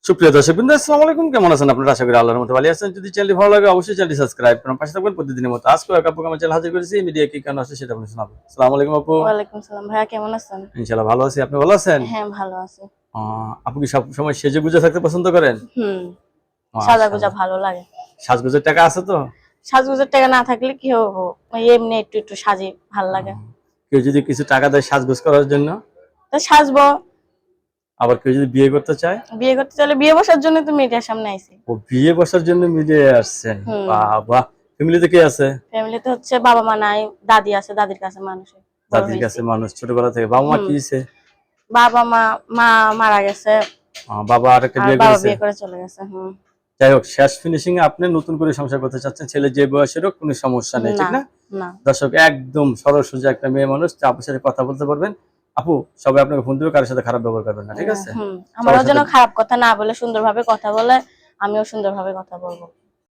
সুপ্রিয় দর্শকবৃন্দ, আসসালামু আলাইকুম। কেমন আছেন আপনারা? আশা করি আল্লাহর মতো ভালো আছেন। যদি চ্যানেলটি ভালো লাগে অবশ্যই চ্যানেলটি সাবস্ক্রাইব করুন, পাশে থাকবেন প্রতিদিনের মতো। আজকে এক আপুকে আমার চ্যানেল হাজির করেছি, মিডিয়া কি কেন আসে সেটা আপনি শোনাবো। আসসালামু আলাইকুম আপু। ওয়ালাইকুম সালাম। ভাইয়া কেমন আছেন? ইনশাআল্লাহ ভালো আছি, আপনি ভালো আছেন? হ্যাঁ, ভালো আছি। আপু কি সব সময় সেজে গুজে থাকতে পছন্দ করেন? হুম, সাজাগোজা মাশাআল্লাহ। ভালো লাগে। সাজগোজের টাকা আছে তো? সাজগোজের টাকা না থাকলে কি হবো? ওই এমনি একটু একটু সাজি, ভাল লাগে। কেউ যদি কিছু টাকা দেয় সাজগোজ করার জন্য, তো সাজবো। আবার কেউ যদি বিয়ে করতে চায়? বিয়ে করতে চাইলে বিয়ে বসার জন্য তো মিডিয়ার সামনে আইছি। ও বিয়ে বসার জন্য মিলে আসছেন? হুম, বাহ! ফ্যামিলিতে কে আছে? ফ্যামিলিতে হচ্ছে বাবা মা নাই, দাদি আছে, দাদির কাছে মানুষ বড় দাদির হয়েছি। কাছে মানুষ ছোটবেলা থেকে। বাবা মা হুম, কি হইছে? বাবা মা, মা মারা গেছে বাবা আরেকটা আর বিয়ে বাবা করেছে? বিয়ে করে চলে গেছে। হুম, যাই হোক, শেষ ফিনিশিং এ আপনি নতুন করে সংসার করতে চাচ্ছেন, ছেলে যে বয়সের হোক কোনো সমস্যা নেই, ঠিক না, না? না। দর্শক, একদম সরল সোজা একটা মেয়ে মানুষ, আপনার সাথে কথা বলতে পারবেন। আপু, সবাই আপনাকে ফোন দিবে, কারোর সাথে খারাপ ব্যবহার করবেন না, ঠিক আছে? হুম, সবার আমারও যেন সাথে খারাপ কথা না বলে সুন্দরভাবে কথা বলে, আমিও সুন্দরভাবে কথা বলবো।